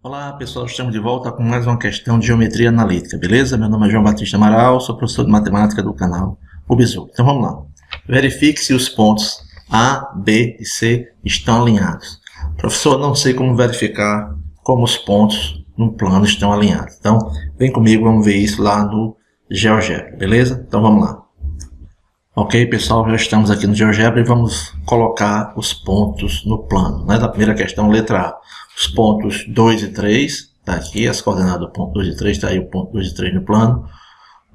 Olá pessoal, estamos de volta com mais uma questão de geometria analítica, beleza? Meu nome é João Batista Amaral, sou professor de matemática do canal Ubizu. Então vamos lá. Verifique se os pontos A, B e C estão alinhados. Professor, não sei como verificar como os pontos no plano estão alinhados. Então vem comigo, vamos ver isso lá no GeoGebra, beleza? Então vamos lá. Ok, pessoal, já estamos aqui no GeoGebra e vamos colocar os pontos no plano. Da primeira questão, letra A. Os pontos 2 e 3, está aqui, as coordenadas do ponto 2 e 3, está aí o ponto 2 e 3 no plano.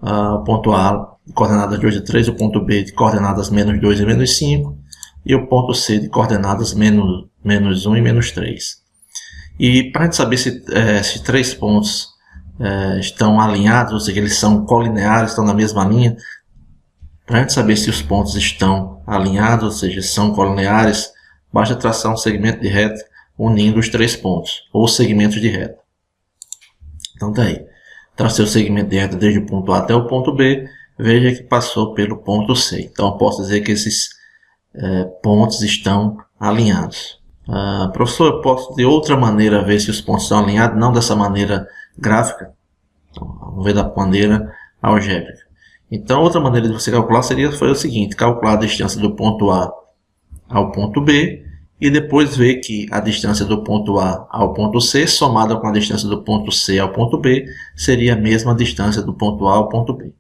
O ponto A, de coordenadas 2 e 3, o ponto B de coordenadas menos 2 e menos 5, e o ponto C de coordenadas menos 1 e menos 3. E para a gente saber se três pontos estão alinhados, ou seja, eles são colineares, estão na mesma linha, para a gente saber se os pontos estão alinhados, ou seja, são colineares, basta traçar um segmento de reta unindo os três pontos, ou segmentos de reta. Então tá aí. Tracei o segmento de reta desde o ponto A até o ponto B, veja que passou pelo ponto C. Então eu posso dizer que esses pontos estão alinhados. Professor, eu posso de outra maneira ver se os pontos estão alinhados, não dessa maneira gráfica? Então, vamos ver da maneira algébrica. Então, outra maneira de você calcular foi o seguinte: calcular a distância do ponto A ao ponto B e depois ver que a distância do ponto A ao ponto C somada com a distância do ponto C ao ponto B seria a mesma distância do ponto A ao ponto B.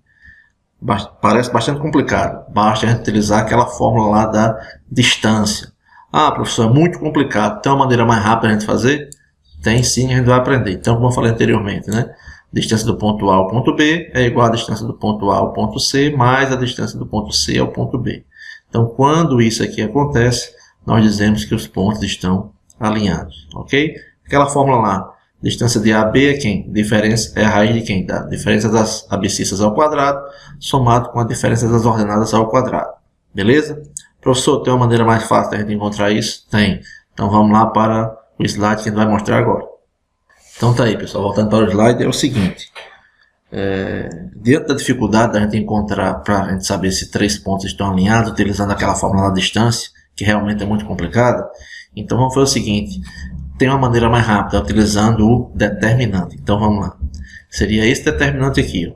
Parece bastante complicado, basta a gente utilizar aquela fórmula lá da distância. Ah, professor, é muito complicado, tem uma maneira mais rápida de a gente fazer? Tem sim, a gente vai aprender. Então, como eu falei anteriormente, né? Distância do ponto A ao ponto B é igual à distância do ponto A ao ponto C mais a distância do ponto C ao ponto B. Então, quando isso aqui acontece, nós dizemos que os pontos estão alinhados, ok? Aquela fórmula lá, distância de AB é quem? Diferença é a raiz de quem? Da diferença das abscissas ao quadrado, somado com a diferença das ordenadas ao quadrado, beleza? Professor, tem uma maneira mais fácil de a gente encontrar isso? Tem. Então, vamos lá para o slide que a gente vai mostrar agora. Então tá aí, pessoal, voltando para o slide, é o seguinte. Diante da dificuldade da gente encontrar, para a gente saber se três pontos estão alinhados, utilizando aquela fórmula da distância, que realmente é muito complicada, então vamos fazer o seguinte: tem uma maneira mais rápida, utilizando o determinante. Então vamos lá. Seria esse determinante aqui. Ó.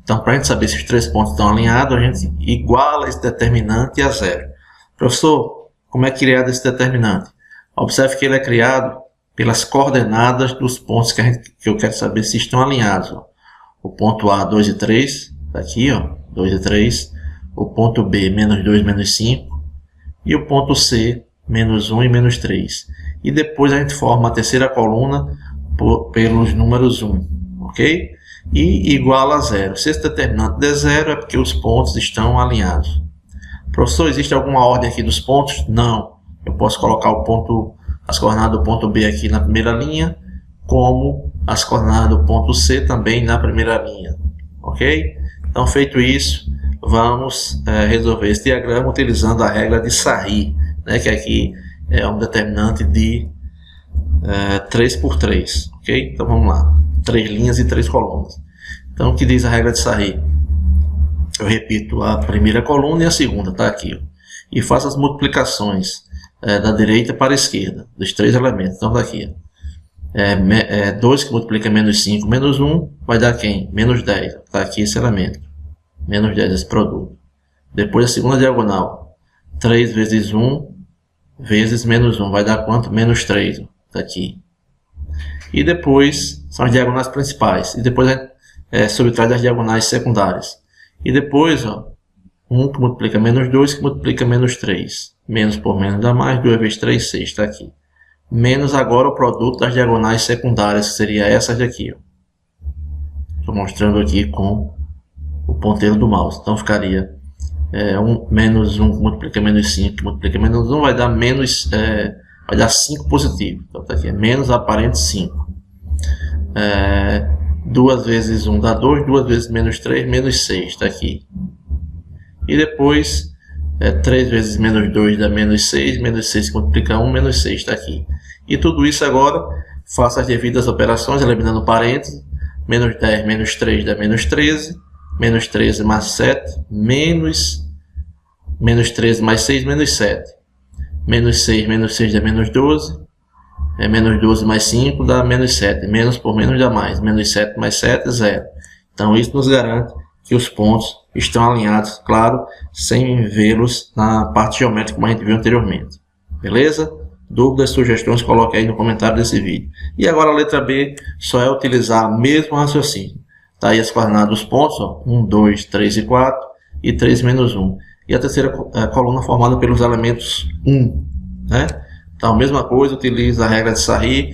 Então, para a gente saber se os três pontos estão alinhados, a gente iguala esse determinante a zero. Professor, como é criado esse determinante? Observe que ele é criado pelas coordenadas dos pontos que eu quero saber se estão alinhados. Ó. O ponto A, 2 e 3, está aqui, ó, 2 e 3. O ponto B, menos 2, menos 5. E o ponto C, menos 1 e menos 3. E depois a gente forma a terceira coluna pelos números 1, ok? E igual a zero. Se esse determinante der zero, é porque os pontos estão alinhados. Professor, existe alguma ordem aqui dos pontos? Não. Eu posso colocar as coordenadas do ponto B aqui na primeira linha, como as coordenadas do ponto C também na primeira linha, ok? Então, feito isso, vamos resolver esse diagrama utilizando a regra de Sarri, né, que aqui é um determinante de 3 por 3, ok? Então, vamos lá. 3 linhas e 3 colunas. Então, o que diz a regra de Sarri? Eu repito a primeira coluna e a segunda, está aqui. Ó, e faço as multiplicações da direita para a esquerda, dos três elementos. Então, daqui, 2 que multiplica menos 5 menos 1, vai dar quem? Menos 10. Está aqui esse elemento. Menos 10 esse produto. Depois a segunda diagonal. 3 vezes 1 vezes menos 1. Vai dar quanto? Menos 3. Está aqui. E depois são as diagonais principais. E depois subtrai das diagonais secundárias. E depois, ó, 1 que multiplica menos 2 que multiplica menos 3. Menos por menos dá mais. 2 vezes 3, 6. Está aqui. Menos agora o produto das diagonais secundárias, que seria essas daqui. Estou mostrando aqui com o ponteiro do mouse. Então ficaria menos 1 que multiplica menos 5 que multiplica menos 1 vai dar vai dar 5 positivo. Então tá aqui, menos aparente 5. 2 vezes 1 dá 2, 2 vezes menos 3, menos 6, está aqui. E depois, 3 vezes menos 2 dá menos 6 que multiplica 1, menos 6, está aqui. E tudo isso agora, faça as devidas operações, eliminando parênteses. Menos 10 menos 3 dá menos 13. Menos 13 mais 7, menos 13 mais 6, menos 7. Menos 6 dá menos 12. menos 12 mais 5 dá menos 7. Menos por menos dá mais. Menos 7 mais 7 é 0. Então isso nos garante que os pontos estão alinhados, claro, sem vê-los na parte geométrica como a gente viu anteriormente. Beleza? Dúvidas, sugestões, coloque aí no comentário desse vídeo. E agora a letra B só é utilizar o mesmo raciocínio. Está aí as coordenadas dos pontos, ó, 1, 2, 3 e 4 e 3 menos 1. E a terceira coluna formada pelos elementos 1. Né? Então, a mesma coisa, utiliza a regra de Sarri,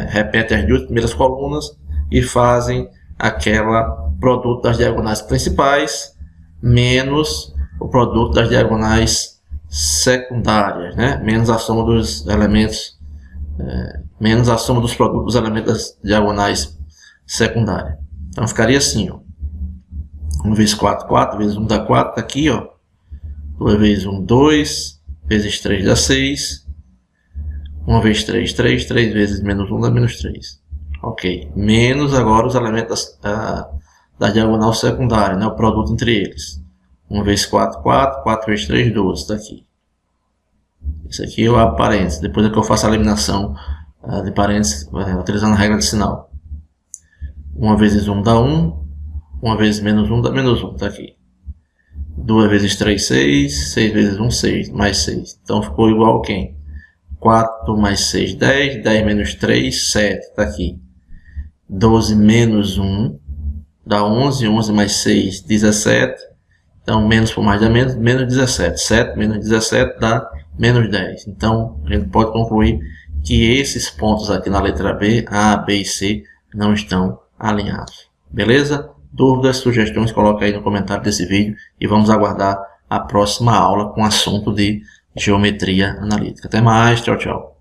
repete as duas primeiras colunas e fazem aquela produto das diagonais principais menos o produto das diagonais secundárias, né? Menos a soma dos elementos, menos a soma dos produtos dos elementos das diagonais secundárias. Então ficaria assim, ó. 1 vezes 4, 4, vezes 1 dá 4, tá aqui, ó. 2 vezes 1, 2, vezes 3 dá 6. 1 vezes 3, 3, 3 vezes menos 1 dá menos 3. Ok, menos agora os elementos da diagonal secundária, né? O produto entre eles. 1 vezes 4, 4, 4 vezes 3, 12, está aqui. Isso aqui eu abro parênteses, depois é que eu faço a eliminação de parênteses, utilizando a regra de sinal. 1 vezes 1 dá 1, 1 vezes menos 1 dá menos 1, está aqui. 2 vezes 3, 6, 6 vezes 1, 6, mais 6. Então ficou igual a quem? 4 mais 6, 10, 10 menos 3, 7, está aqui. 12 menos 1 dá 11, 11 mais 6, 17. Então, menos por mais dá menos, menos 17. 7 menos 17 dá menos 10. Então, a gente pode concluir que esses pontos aqui na letra B, A, B e C, não estão alinhados. Beleza? Dúvidas, sugestões, coloca aí no comentário desse vídeo e vamos aguardar a próxima aula com o assunto de geometria analítica. Até mais, tchau, tchau.